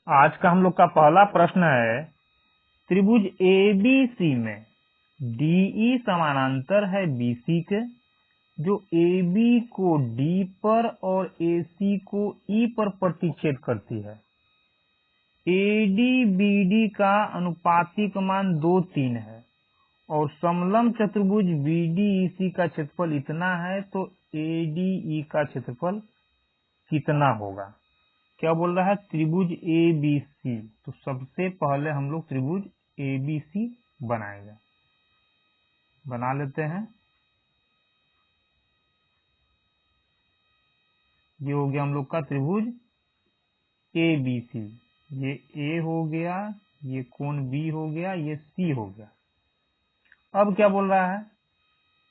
आज का हम लोग का पहला प्रश्न है, त्रिभुज ABC में DE समानांतर है BC के, जो AB को D पर और AC को E पर प्रतिच्छेद करती है। AD BD का अनुपातिक मान 2, 3 है और समलंब चतुर्भुज BDEC का क्षेत्रफल इतना है, तो ADE का क्षेत्रफल कितना होगा? क्या बोल रहा है? त्रिभुज ABC। तो सबसे पहले हम लोग त्रिभुज ABC बनाएंगे। बना लेते हैं। ये हो गया हम लोग का त्रिभुज ABC। ये A हो गया, ये कोण B हो गया, ये C हो गया। अब क्या बोल रहा है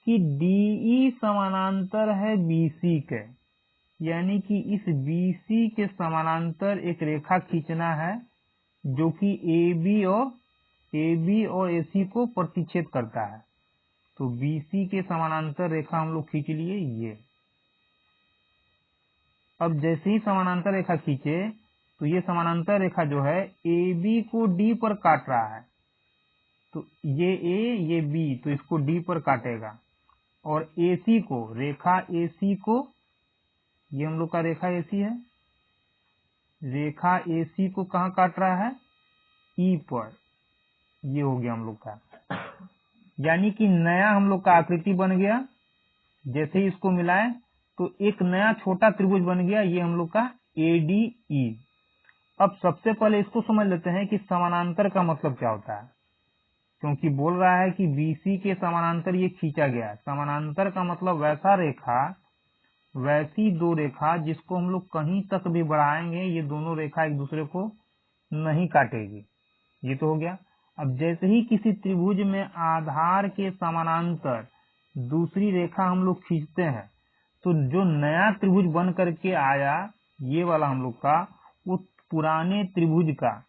कि DE समानांतर है BC के, यानी कि इस BC के समानांतर एक रेखा खींचना है जो कि AB और AC को प्रतिच्छेद करता है। तो BC के समानांतर रेखा हम लोग खींच लिए ये। अब जैसे ही समानांतर रेखा खींचे तो ये समानांतर रेखा जो है AB को D पर काट रहा है, तो ये A ये B, तो इसको D पर काटेगा। और AC को, रेखा AC को, ये हम लोग का रेखा AC है, रेखा AC को कहाँ काट रहा है? E पर। ये हो गया हम लोग का, यानी कि नया हम लोग का आकृति बन गया। जैसे ही इसको मिलाए तो एक नया छोटा त्रिभुज बन गया, ये हम लोग का ADE। अब सबसे पहले इसको समझ लेते हैं कि समानांतर का मतलब क्या होता है, क्योंकि बोल रहा है कि BC के समानांतर ये खींचा गया है। समानांतर का मतलब वैसा रेखा, वैसी दो रेखा जिसको हम लोग कहीं तक भी बढ़ाएंगे ये दोनों रेखा एक दूसरे को नहीं काटेगी। ये तो हो गया। अब जैसे ही किसी त्रिभुज में आधार के समानांतर दूसरी रेखा हम लोग खींचते हैं, तो जो नया त्रिभुज बन करके आया, ये वाला हम लोग का, वो पुराने त्रिभुज का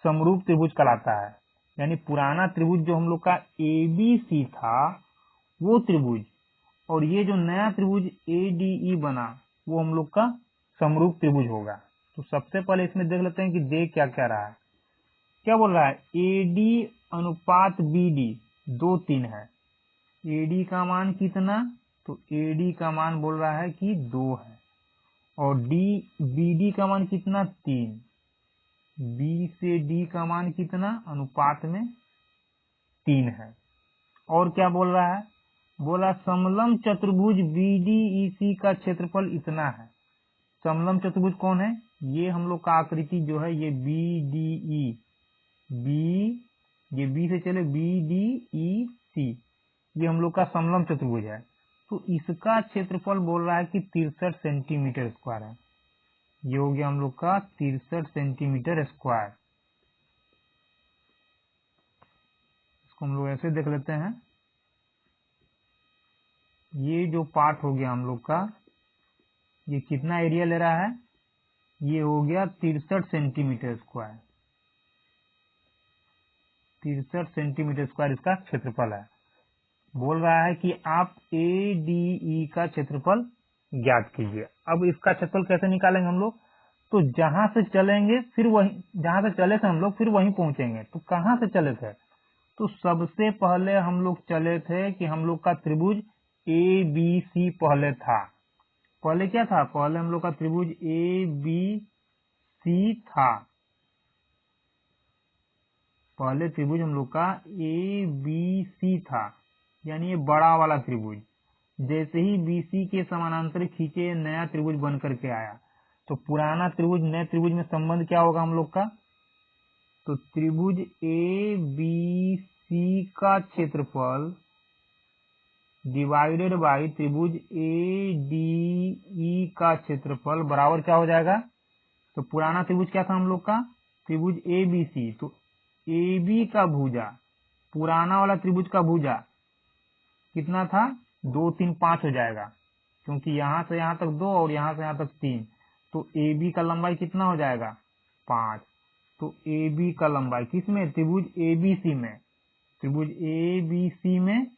समरूप त्रिभुज कहलाता है। यानी पुराना त्रिभुज जो हम लोग का ABC था, वो त्रिभुज, और ये जो नया त्रिभुज ADE बना, वो हम लोग का समरूप त्रिभुज होगा। तो सबसे पहले इसमें देख लेते हैं कि दे क्या क्या रहा है। क्या बोल रहा है? AD अनुपात BD 2, 3 है। AD का मान कितना? तो AD का मान बोल रहा है कि 2 है। और BD का मान कितना? 3। B से D का मान कितना? अनुपात में 3 है। और क्या बोल रहा है? बोला समलंब चतुर्भुज BDEC का क्षेत्रफल इतना है। समलंब चतुर्भुज कौन है? ये हम लोग का आकृति जो है, ये BDE, ये B से चले BDEC, ये हम लोग का समलंब चतुर्भुज है। तो इसका क्षेत्रफल बोल रहा है कि 63 सेंटीमीटर स्क्वायर है। ये हो गया हम लोग का 63 सेंटीमीटर स्क्वायर। इसको हम लोग ऐसे देख लेते हैं। ये जो पार्ट हो गया हम लोग का, ये कितना एरिया ले रहा है? ये हो गया 63 सेंटीमीटर स्क्वायर। 63 सेंटीमीटर स्क्वायर इसका क्षेत्रफल है। बोल रहा है कि आप ADE का क्षेत्रफल ज्ञात कीजिए। अब इसका क्षेत्रफल कैसे निकालेंगे हम लोग? तो जहां से चलेंगे फिर वहीं, जहां से चले थे हम लोग फिर वहीं पहुंचेंगे। तो कहां से चले थे? तो सबसे पहले हम लोग चले थे कि हम लोग का त्रिभुज ABC पहले था। पहले क्या था? पहले हम लोग का त्रिभुज ABC था। पहले त्रिभुज हम लोग का ABC था, यानी ये बड़ा वाला त्रिभुज। जैसे ही BC के समानांतर खींचे, नया त्रिभुज बन करके आया। तो पुराना त्रिभुज नए त्रिभुज में संबंध क्या होगा हम लोग का? तो त्रिभुज ABC का क्षेत्रफल डिवाइडेड बाई त्रिभुज ADE का क्षेत्रफल बराबर क्या हो जाएगा? तो पुराना त्रिभुज क्या था हम लोग का? त्रिभुज ABC। तो AB का भुजा, पुराना वाला त्रिभुज का भुजा कितना था? 2, 3, 5 हो जाएगा, क्योंकि यहां से यहां तक 2 और यहां से यहां तक 3। तो AB का लंबाई कितना हो जाएगा? 5। तो AB का लंबाई किसमें? त्रिभुज ABC में। त्रिभुज ABC में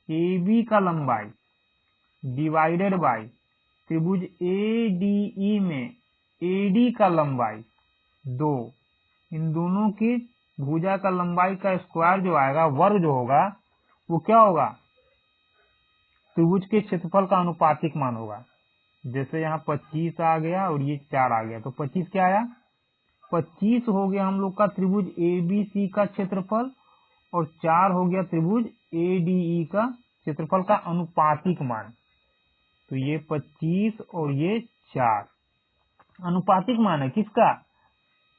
AB का लंबाई डिवाइडेड बाई त्रिभुज ADE में AD का लंबाई 2। इन दोनों की भुजा का लंबाई का स्क्वायर जो आएगा, वर्ग जो होगा, वो क्या होगा, त्रिभुज के क्षेत्रफल का अनुपातिक मान होगा। जैसे यहाँ 25 आ गया और ये 4 आ गया, तो 25 क्या आया, 25 हो गया हम लोग का त्रिभुज ABC का क्षेत्रफल, और 4 हो गया त्रिभुज ADE का क्षेत्रफल का अनुपातिक मान। तो ये 25 और ये 4 अनुपातिक मान है किसका,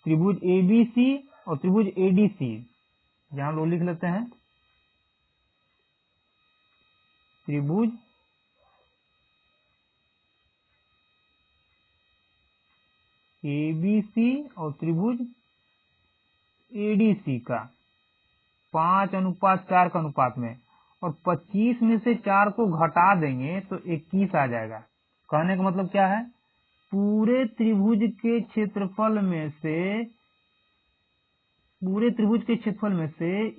त्रिभुज ABC और त्रिभुज ADC। यहां लोग लिख लेते हैं त्रिभुज ABC और त्रिभुज ADC का 5:4 का अनुपात में, और 25 में से 4 को घटा देंगे तो 21 आ जाएगा। कहने का मतलब क्या है, पूरे त्रिभुज के क्षेत्रफल में से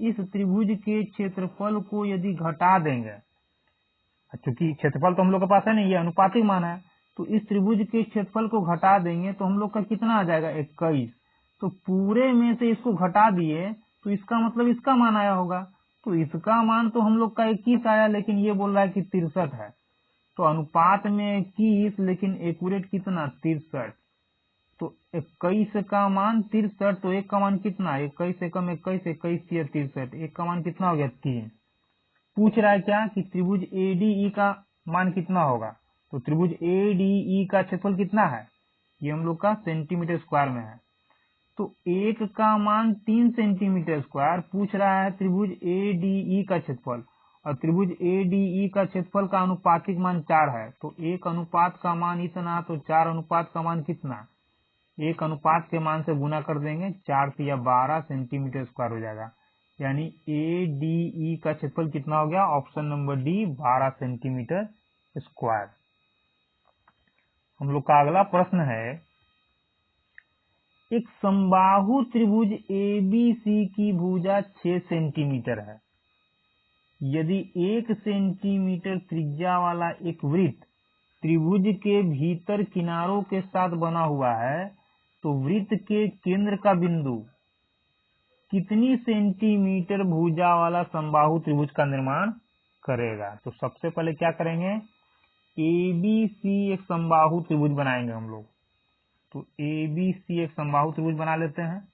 इस त्रिभुज के क्षेत्रफल को यदि घटा देंगे, चूंकि क्षेत्रफल तो हम लोग के पास है नहीं, ये अनुपातिक मान है, तो इस त्रिभुज के क्षेत्रफल को घटा देंगे तो हम लोग का कितना आ जाएगा, 21। तो पूरे में से इसको घटा दिए तो इसका मतलब इसका मान आया होगा, तो इसका मान तो हम लोग का 21 आया, लेकिन ये बोल रहा है कि 63 है। तो अनुपात में 21, लेकिन एक्यूरेट कितना, 63। तो 21 का मान 63, तो एक का मान कितना, 21 एकम 21, 21 या 63, एक का मान कितना हो गया, 3। पूछ रहा है क्या कि त्रिभुज ADE का मान कितना होगा, तो त्रिभुज ADE का क्षेत्रफल कितना है, ये हम लोग का सेंटीमीटर स्क्वायर में है, तो एक का मान 3 सेंटीमीटर स्क्वायर पूछ रहा है त्रिभुज ADE का क्षेत्रफल, और त्रिभुज ADE का क्षेत्रफल का अनुपातिक मान 4 है, तो एक अनुपात का मान इतना, तो 4 अनुपात का मान कितना, एक अनुपात के मान से गुना कर देंगे, 4 या 12 सेंटीमीटर स्क्वायर हो जाएगा, यानी ADE का क्षेत्रफल कितना हो गया, option number D 12 centimetre square. हम लोग का अगला प्रश्न है, एक समबाहु त्रिभुज ABC की भुजा 6 सेंटीमीटर है। यदि 1 सेंटीमीटर त्रिज्या वाला एक वृत्त त्रिभुज के भीतर किनारों के साथ बना हुआ है, तो वृत्त के केंद्र का बिंदु कितनी सेंटीमीटर भुजा वाला समबाहु त्रिभुज का निर्माण करेगा। तो सबसे पहले क्या करेंगे, ABC एक समबाहु त्रिभुज बनाएंगे हम लोग। तो ABC एक समबाहु त्रिभुज बना लेते हैं।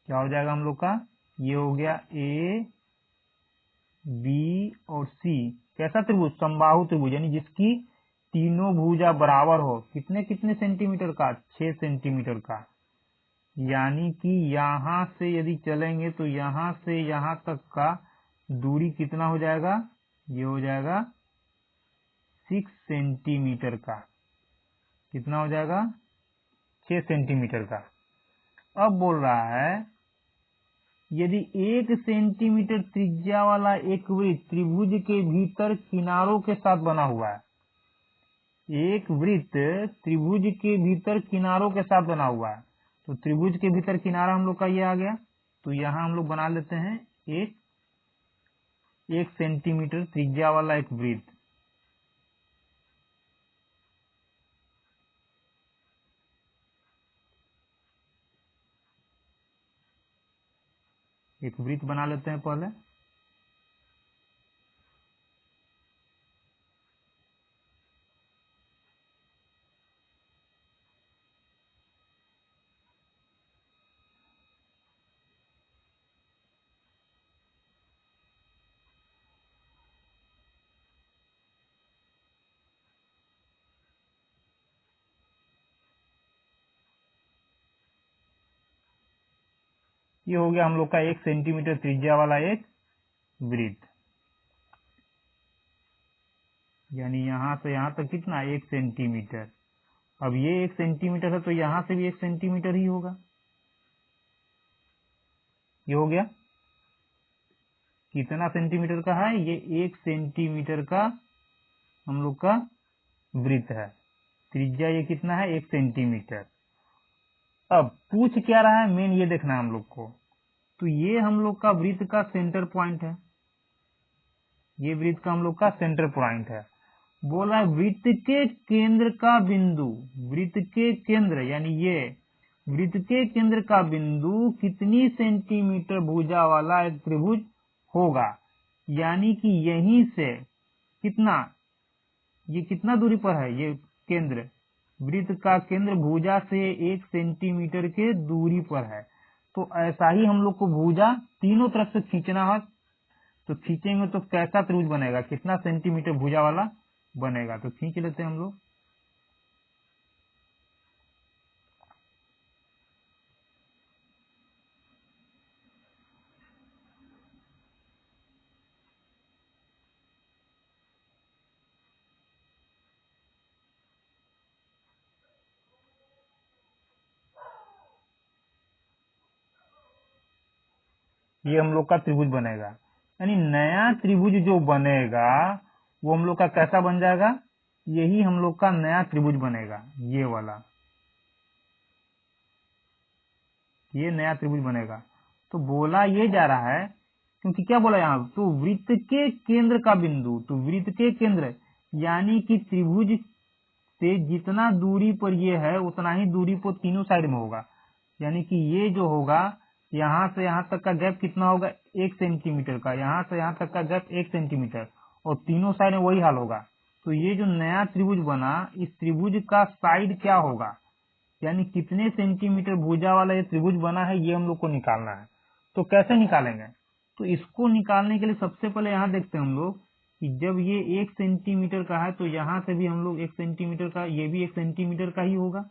क्या हो जाएगा हम लोग का, ये हो गया A, B और C। कैसा त्रिभुज, समबाहु त्रिभुज, यानी जिसकी तीनों भुजा बराबर हो। कितने कितने सेंटीमीटर का, 6 सेंटीमीटर का। यानी कि यहां से यदि चलेंगे तो यहां से यहां तक का दूरी कितना हो जाएगा, ये हो जाएगा 6 सेंटीमीटर का। कितना हो जाएगा, 6 सेंटीमीटर का। अब बोल रहा है यदि 1 सेंटीमीटर त्रिज्या वाला एक वृत्त त्रिभुज के भीतर किनारों के साथ बना हुआ है। एक वृत्त त्रिभुज के भीतर किनारों के साथ बना हुआ है, तो त्रिभुज के भीतर किनारा हम लोग का ये आ गया। तो यहां हम लोग बना लेते हैं 1 सेंटीमीटर त्रिज्या वाला एक वृत्त। एक वृत्त बना लेते हैं पहले। ये हो गया हम लोग का 1 सेंटीमीटर त्रिज्या वाला एक वृत्त, यानी यहां से यहां तक कितना, 1 सेंटीमीटर। अब ये 1 सेंटीमीटर है तो यहां से भी 1 सेंटीमीटर ही होगा। ये हो गया कितना सेंटीमीटर का है, ये 1 सेंटीमीटर का हम लोग का वृत्त है। त्रिज्या ये कितना है, 1 सेंटीमीटर। अब पूछ क्या रहा है, मेन ये देखना है हम लोग को। तो ये हम लोग का वृत्त का सेंटर पॉइंट है, ये वृत्त का हम लोग का सेंटर पॉइंट है। बोल रहा है वृत्त के केंद्र का बिंदु, वृत्त के केंद्र यानी ये वृत्त के केंद्र का बिंदु कितनी सेंटीमीटर भुजा वाला एक त्रिभुज होगा, यानी कि यहीं से कितना, ये कितना दूरी पर है, ये केंद्र, वृत्त का केंद्र भुजा से 1 सेंटीमीटर के दूरी पर है। तो ऐसा ही हम लोग को भुजा तीनों तरफ से खींचना है। तो खींचेंगे तो कैसा त्रिभुज बनेगा, कितना सेंटीमीटर भुजा वाला बनेगा, तो खींच लेते हैं हम लोग। ये हम लोग का त्रिभुज बनेगा, यानी नया त्रिभुज जो बनेगा वो हम लोग का कैसा बन जाएगा, यही हम लोग का नया त्रिभुज बनेगा, ये वाला, ये नया त्रिभुज बनेगा। तो बोला ये जा रहा है, क्योंकि क्या बोला यहाँ, तो वृत्त के केंद्र का बिंदु, तो वृत्त के केंद्र यानी कि त्रिभुज से जितना दूरी पर ये है उतना ही दूरी पर तीनों साइड में होगा, यानी कि ये जो होगा यहाँ से यहाँ तक का गैप कितना होगा, 1 सेंटीमीटर का, यहाँ से यहाँ तक का गैप 1 सेंटीमीटर, और तीनों साइड में वही हाल होगा। तो ये जो नया त्रिभुज बना, इस त्रिभुज का साइड क्या होगा, यानी कितने सेंटीमीटर भुजा वाला ये त्रिभुज बना है, ये हम लोग को निकालना है। तो कैसे निकालेंगे, तो इसको निकालने के लिए सबसे पहले यहाँ देखते हैं हम लोग कि जब ये 1 सेंटीमीटर का है तो यहाँ से भी हम लोग 1 सेंटीमीटर का, ये भी 1 सेंटीमीटर का ही होगा,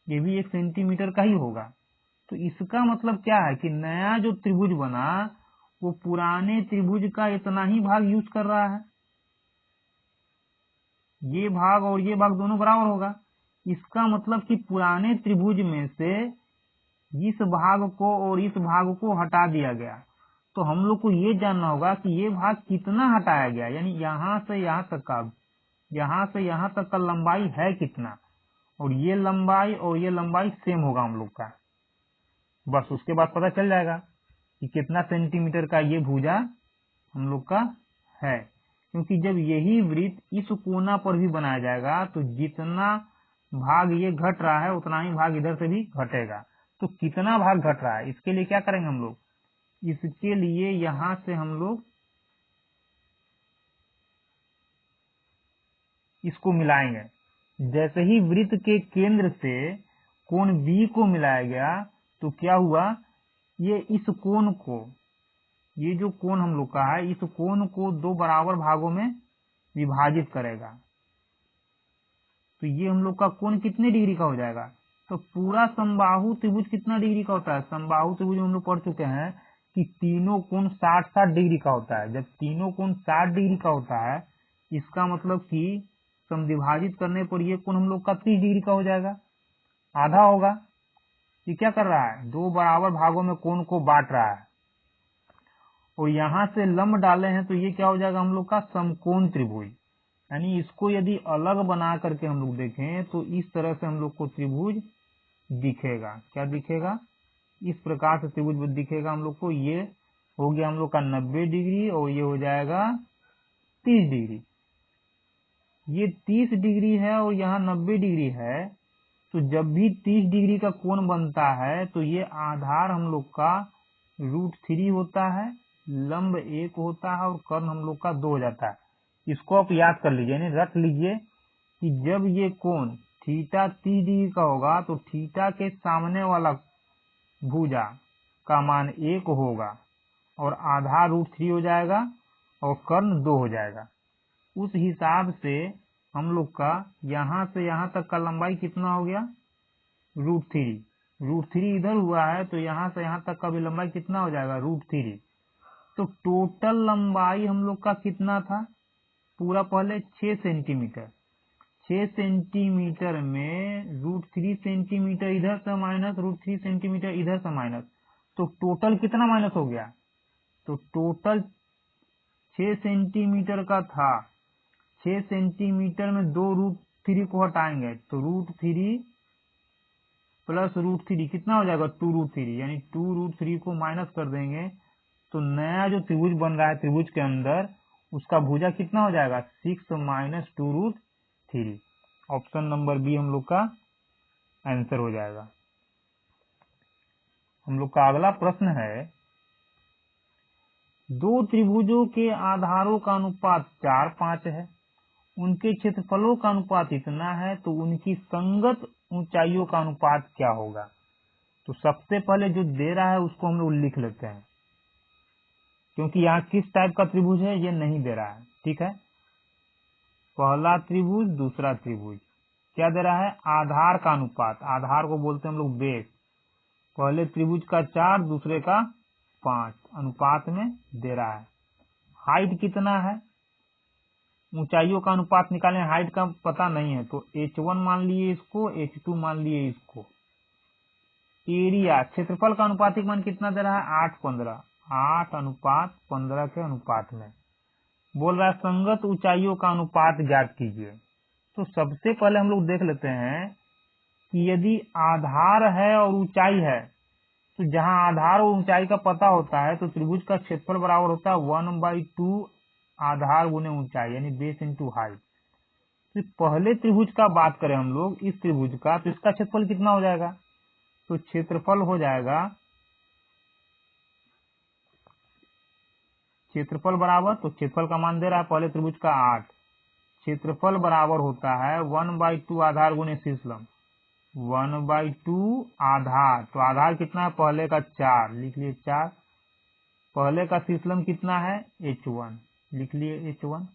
ये भी 1 सेंटीमीटर का ही होगा। तो इसका मतलब क्या है कि नया जो त्रिभुज बना वो पुराने त्रिभुज का इतना ही भाग यूज कर रहा है, ये भाग और ये भाग दोनों बराबर होगा। इसका मतलब कि पुराने त्रिभुज में से इस भाग को और इस भाग को हटा दिया गया। तो हम लोग को ये जानना होगा कि ये भाग कितना हटाया गया, यानी यहाँ से यहाँ तक का, यहाँ से यहाँ तक का लंबाई है कितना, और ये लंबाई सेम होगा हम लोग का। बस उसके बाद पता चल जाएगा कि कितना सेंटीमीटर का ये भुजा हम लोग का है, क्योंकि जब यही वृत्त इस कोना पर भी बनाया जाएगा तो जितना भाग ये घट रहा है उतना ही भाग इधर से भी घटेगा। तो कितना भाग घट रहा है, इसके लिए क्या करेंगे हम लोग, इसके लिए यहां से हम लोग इसको मिलाएंगे। जैसे ही वृत्त के केंद्र से कोण B को मिलाया गया तो क्या हुआ, ये इस कोण को, ये जो कोण हम लोग का है, इस कोण को 2 बराबर भागों में विभाजित करेगा। तो ये हम लोग का कोण कितने डिग्री का हो जाएगा, तो पूरा समबाहु त्रिभुज कितना डिग्री का होता है, समबाहु त्रिभुज हम लोग पढ़ चुके हैं कि तीनों कोण 60-60 डिग्री का होता है। जब तीनों कोण 60 डिग्री का होता है, इसका मतलब कि समद्विभाजित करने पर ये कोण हम लोग का 30 डिग्री का हो जाएगा, आधा होगा। ये क्या कर रहा है, 2 बराबर भागों में कोण को बांट रहा है, और यहां से लंब डाले हैं तो ये क्या हो जाएगा हम लोग का समकोण त्रिभुज। यानी इसको यदि अलग बना करके हम लोग देखें तो इस तरह से हम लोग को त्रिभुज दिखेगा। क्या दिखेगा, इस प्रकार से त्रिभुज दिखेगा हम लोग को। ये हो गया हम लोग का 90 डिग्री और ये हो जाएगा 30 डिग्री। ये 30 डिग्री है और यहाँ 90 डिग्री है, तो जब भी 30 डिग्री का कोण बनता है तो ये आधार हम लोग का √3 होता है, लंब 1 होता है और कर्ण हम लोग का 2 हो जाता है। इसको आप याद कर लीजिए, यानी रट लीजिए कि जब ये कोण थीटा 30 डिग्री का होगा तो थीटा के सामने वाला भुजा का मान 1 होगा और आधा √3 हो जाएगा और कर्ण 2 हो जाएगा। उस हिसाब से हम लोग का यहाँ से यहाँ तक का लंबाई कितना हो गया, √3। √3 इधर हुआ है तो यहाँ से यहाँ तक का भी लंबाई कितना हो जाएगा, √3। तो टोटल लंबाई हम लोग का कितना था, पूरा पहले 6 सेंटीमीटर। 6 सेंटीमीटर में √3 सेंटीमीटर इधर से माइनस, √3 सेंटीमीटर इधर से माइनस, तो टोटल कितना माइनस हो गया, तो टोटल 6 सेंटीमीटर का था। 6 सेंटीमीटर में 2 √3 को हटाएंगे तो √3 प्लस √3 कितना हो जाएगा, 2√3, यानी 2√3 को माइनस कर देंगे तो नया जो त्रिभुज बन रहा है त्रिभुज के अंदर उसका भुजा कितना हो जाएगा 6 माइनस 2√3। ऑप्शन नंबर बी हम लोग का आंसर हो जाएगा। हम लोग का अगला प्रश्न है, दो त्रिभुजों के आधारों का अनुपात 4:5 है, उनके क्षेत्रफलों का अनुपात इतना है, तो उनकी संगत ऊंचाइयों का अनुपात क्या होगा। तो सबसे पहले जो दे रहा है उसको हम लोग लिख लेते हैं, क्योंकि यहाँ किस टाइप का त्रिभुज है ये नहीं दे रहा है। ठीक है, पहला त्रिभुज दूसरा त्रिभुज क्या दे रहा है, आधार का अनुपात, आधार को बोलते हैं हम लोग बेस। पहले त्रिभुज का 4 दूसरे का 5 अनुपात में दे रहा है। हाइट कितना है, ऊंचाइयों का अनुपात निकालें, हाइट का पता नहीं है तो h1 मान लिए इसको, h2 मान लिए इसको। एरिया क्षेत्रफल का अनुपातिक मान कितना दे रहा है 8:15, 8:15 के अनुपात में। बोल रहा है संगत ऊंचाइयों का अनुपात ज्ञात कीजिए। तो सबसे पहले हम लोग देख लेते हैं कि यदि आधार है और ऊंचाई है, तो जहां आधार और ऊंचाई का पता होता है तो त्रिभुज का क्षेत्रफल बराबर होता है 1/2 आधार गुने ऊंचाई, यानी बेस इंटू हाइट। तो पहले त्रिभुज का बात करें हम लोग, इस त्रिभुज का, तो इसका क्षेत्रफल कितना हो जाएगा, तो क्षेत्रफल हो जाएगा, क्षेत्रफल बराबर, तो क्षेत्रफल का मान दे रहा है पहले त्रिभुज का 8, क्षेत्रफल बराबर होता है 1/2 आधार गुने शीर्षलंब, 1/2 आधार, तो आधार कितना है पहले का 4, लिख लिए 4, पहले का शीर्षलंब कितना है h1, लिख लिए h1।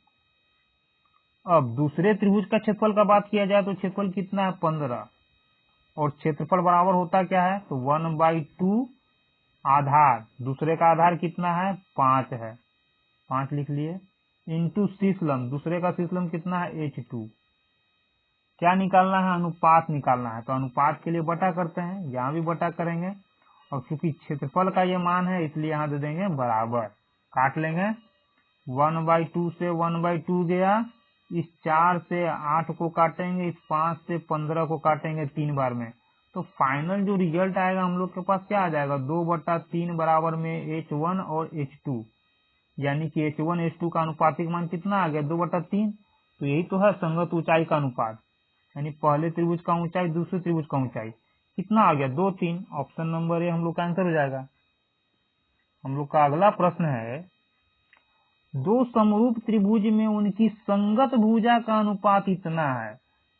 अब दूसरे त्रिभुज का क्षेत्रफल का बात किया जाए तो क्षेत्रफल कितना है 15, और क्षेत्रफल बराबर होता क्या है, तो 1/2 आधार, दूसरे का आधार कितना है 5 है, 5 लिख लिए, इंटू शीर्षलंब, दूसरे का शीर्षलंब कितना है h2। क्या निकालना है, अनुपात निकालना है, तो अनुपात के लिए बटा करते हैं, यहाँ भी बटा करेंगे, और क्योंकि क्षेत्रफल का ये मान है इसलिए यहाँ दे देंगे बराबर, काट लेंगे, 1/2 से 1/2 गया, इस 4 से 8 को काटेंगे, इस 5 से 15 को काटेंगे 3 बार में, तो फाइनल जो रिजल्ट आएगा हम लोग के पास क्या आ जाएगा, 2/3 बराबर में h1 और h2, यानी कि h1 h2 का अनुपातिक मान कितना आ गया 2/3। तो यही तो है संगत ऊंचाई का अनुपात, यानी पहले त्रिभुज का ऊंचाई दूसरे त्रिभुज का ऊंचाई कितना आ गया 2-3। ऑप्शन नंबर ए हम लोग का आंसर हो जाएगा। हम लोग का अगला प्रश्न है, दो समरूप त्रिभुज में उनकी संगत भुजा का अनुपात इतना है,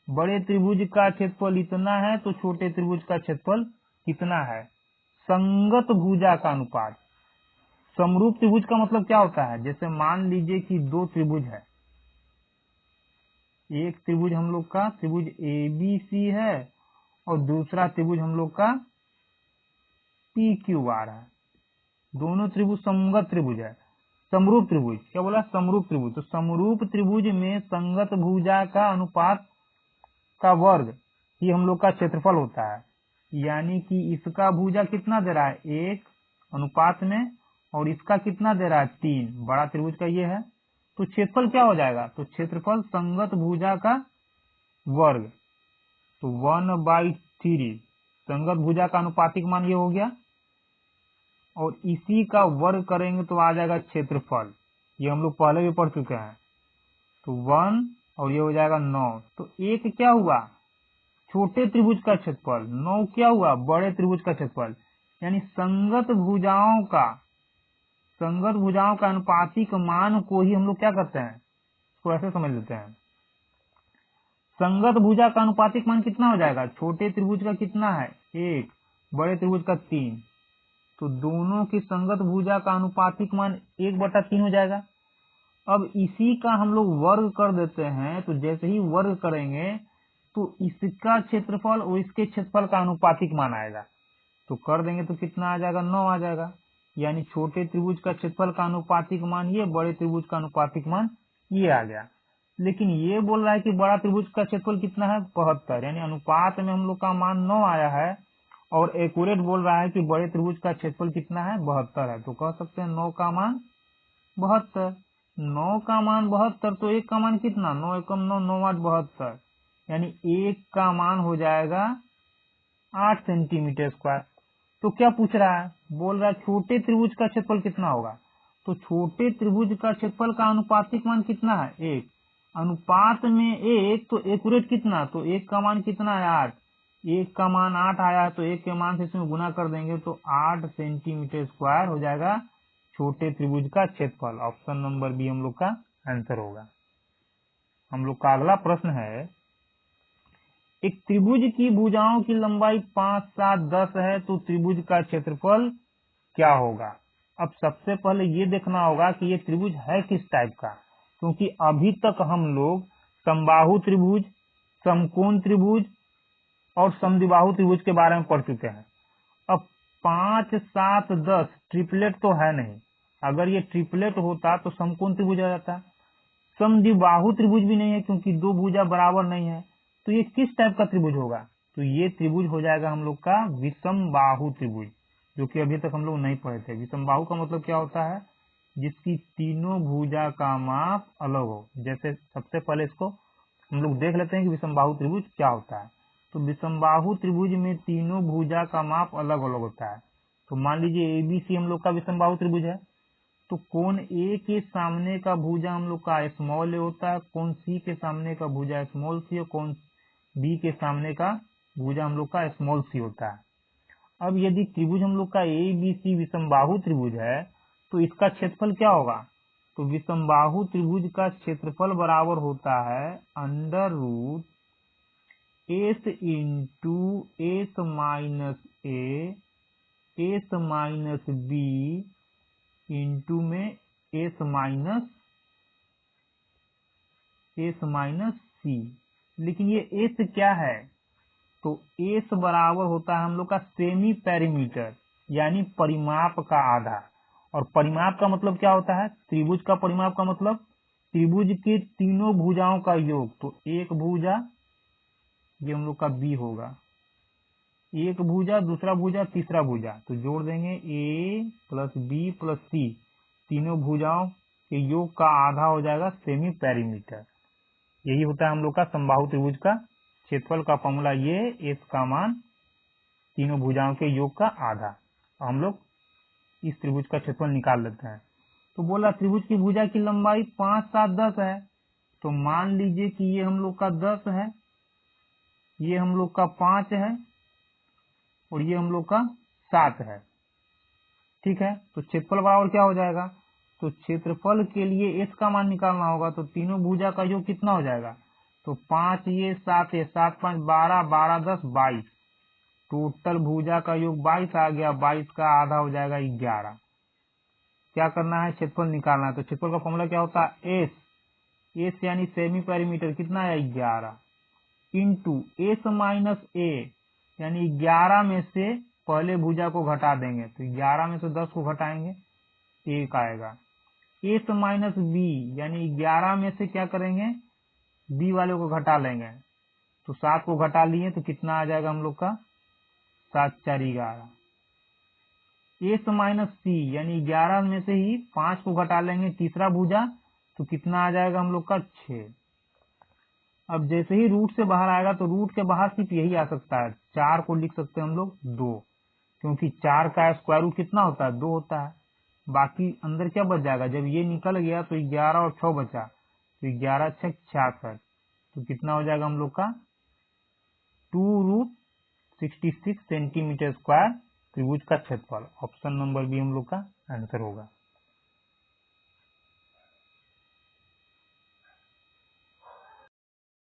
बड़े त्रिभुज का क्षेत्रफल इतना है तो छोटे त्रिभुज का क्षेत्रफल कितना है। संगत भुजा का अनुपात, समरूप त्रिभुज का मतलब क्या होता है, जैसे मान लीजिए कि दो त्रिभुज है, एक त्रिभुज हम लोग का त्रिभुज ABC है और दूसरा त्रिभुज हम लोग का PQR है, दोनों त्रिभुज समगत त्रिभुज है, समरूप त्रिभुज, क्या बोला समरूप त्रिभुज। तो समरूप त्रिभुज में संगत भुजा का अनुपात का वर्ग ही हम लोग का क्षेत्रफल होता है, यानी कि इसका भुजा कितना दे रहा है 1 अनुपात में, और इसका कितना दे रहा है 3, बड़ा त्रिभुज का ये है, तो क्षेत्रफल क्या हो जाएगा, तो क्षेत्रफल संगत भुजा का वर्ग, तो 1/3 संगत भुजा का अनुपातिक मान ये हो गया, और इसी का वर्ग करेंगे तो आ जाएगा क्षेत्रफल, ये हम लोग पहले भी पढ़ चुके हैं, तो 1 और ये हो जाएगा 9, तो एक क्या हुआ छोटे त्रिभुज का क्षेत्रफल, 9 क्या हुआ बड़े त्रिभुज का क्षेत्रफल, यानी संगत भुजाओं का अनुपातिक मान को ही हम लोग क्या करते हैं, इसको ऐसे समझ लेते हैं, संगत भुजा का अनुपातिक मान कितना हो जाएगा, छोटे त्रिभुज का कितना है 1, बड़े त्रिभुज का 3, तो दोनों की संगत भुजा का अनुपातिक मान 1/3 हो जाएगा। अब इसी का हम लोग वर्ग कर देते हैं, तो जैसे ही वर्ग करेंगे तो इसका क्षेत्रफल और इसके क्षेत्रफल का अनुपातिक मान आएगा, तो कर देंगे तो कितना आ जाएगा 9 आ जाएगा, यानी छोटे त्रिभुज का क्षेत्रफल का अनुपातिक मान ये, बड़े त्रिभुज का अनुपातिक मान ये आ गया। लेकिन ये बोल रहा है कि बड़ा त्रिभुज का क्षेत्रफल कितना है 72, यानी अनुपात में हम लोग का मान 9 आया है, और एक्यूरेट बोल रहा है कि बड़े त्रिभुज का क्षेत्रफल कितना है 72 है, तो कह सकते हैं 9 का मान 72, 9 का मान 72, तो 1 का मान कितना 9 एकम 9, 9 8 72, यानी 1 का मान हो जाएगा 8 सेंटीमीटर स्क्वायर। तो क्या पूछ रहा है, बोल रहा है छोटे त्रिभुज का क्षेत्रफल कितना होगा, तो छोटे त्रिभुज का क्षेत्रफल का अनुपातिक मान कितना है? 1। अनुपात में 1 तो एक्यूरेट कितना? तो 1 का मान कितना है? 8। 1 का मान 8 आया है तो 1 के मान से इसमें गुना कर देंगे तो 8 सेंटीमीटर स्क्वायर हो जाएगा छोटे त्रिभुज का क्षेत्रफल। ऑप्शन नंबर बी हम लोग का आंसर होगा। हम लोग का अगला प्रश्न है, एक त्रिभुज की भुजाओं की लंबाई 5, 7, 10 है तो त्रिभुज का क्षेत्रफल क्या होगा? अब सबसे पहले ये देखना होगा कि ये त्रिभुज है किस टाइप का, क्योंकि अभी तक हम लोग समबाहु त्रिभुज, समकोण त्रिभुज और समद्विबाहु त्रिभुज के बारे में पढ़ चुके हैं। अब 5, 7, 10 ट्रिपलेट तो है नहीं। अगर ये ट्रिपलेट होता तो समकोण त्रिभुज आ जाता। समद्विबाहु त्रिभुज भी नहीं है क्योंकि दो भुजा बराबर नहीं है। तो ये किस टाइप का त्रिभुज होगा? तो ये त्रिभुज हो जाएगा हम लोग का विषमबाहु त्रिभुज, जो कि अभी तक हम लोग नहीं पढ़े थे। विषमबाहु का मतलब क्या होता है? जिसकी तीनों भुजा का माप अलग हो। जैसे सबसे पहले इसको हम लोग देख लेते हैं कि विषमबाहु त्रिभुज क्या होता है। तो विषमबाहु त्रिभुज में तीनों भुजा का माप अलग अलग होता है। तो मान लीजिए ABC हम लोग का विषमबाहु त्रिभुज है, तो कोण ए के सामने का भुजा हम लोग का स्मॉल ए होता है, कोण सी के सामने का भुजा स्मॉल सी और कोण बी के सामने का भुजा हम लोग का स्मॉल सी होता है। अब यदि त्रिभुज हम लोग का ABC विषमबाहु त्रिभुज है तो इसका क्षेत्रफल क्या होगा? तो विषमबाहु त्रिभुज का क्षेत्रफल बराबर होता है under root S into S minus B into में एस माइनस सी। लेकिन ये एस क्या है? तो एस बराबर होता है हम लोग का सेमी पेरीमीटर, यानी परिमाप का आधा। और परिमाप का मतलब क्या होता है? त्रिभुज का परिमाप का मतलब त्रिभुज के तीनों भुजाओं का योग। तो एक भुजा, ये हम लोग का बी होगा, एक भुजा, दूसरा भुजा, तीसरा भुजा, तो जोड़ देंगे ए प्लस बी प्लस सी। तीनों भुजाओं के योग का आधा हो जाएगा सेमी पेरीमीटर। यही होता है हम लोग का समबाहु त्रिभुज का क्षेत्रफल का फॉर्मूला। ये एस का मान तीनों भुजाओं के योग का आधा। हम लोग इस त्रिभुज का क्षेत्रफल निकाल लेते हैं। तो बोला त्रिभुज की भुजा की लंबाई 5, 7, 10 है। तो मान लीजिए कि ये हम लोग का 10 है, ये हम लोग का 5 है और ये हम लोग का 7 है। ठीक है, तो क्षेत्रफल बराबर क्या हो जाएगा? तो क्षेत्रफल के लिए एस का मान निकालना होगा। तो तीनों भुजा का योग कितना हो जाएगा? तो 5 ये 7 ये 7 5 12 12 10 22। टोटल भुजा का योग 22 आ गया। 22 का आधा हो जाएगा 11। क्या करना है? क्षेत्रफल निकालना है। तो क्षेत्रफल का फॉर्मूला क्या होता है? एस यानी सेमी पेरीमीटर कितना है? 11 इंटू एस माइनस ए, यानी 11 में से पहले भुजा को घटा देंगे। तो 11 में से 10 को घटाएंगे, 1 आएगा। एस माइनस बी, यानी 11 में से क्या करेंगे? बी वाले को घटा लेंगे। तो 7 को घटा लिए तो कितना आ जाएगा हम लोग का? 7 4 11। एस माइनस सी, यानी 11 में से ही 5 को घटा लेंगे, तीसरा भुजा, तो कितना आ जाएगा हम लोग का? 6। अब जैसे ही रूट से बाहर आएगा तो रूट के बाहर सिर्फ यही आ सकता है। 4 को लिख सकते हैं हम लोग 2, क्योंकि 4 का स्क्वायर रूट कितना होता है? 2 होता है। बाकी अंदर क्या बच जाएगा? जब ये निकल गया तो 11 और 6 बचा, तो 11 6 66। तो कितना हो जाएगा हम लोग का? 2√66 सेंटीमीटर स्क्वायर त्रिभुज का क्षेत्रफल। ऑप्शन नंबर बी हम लोग का आंसर होगा।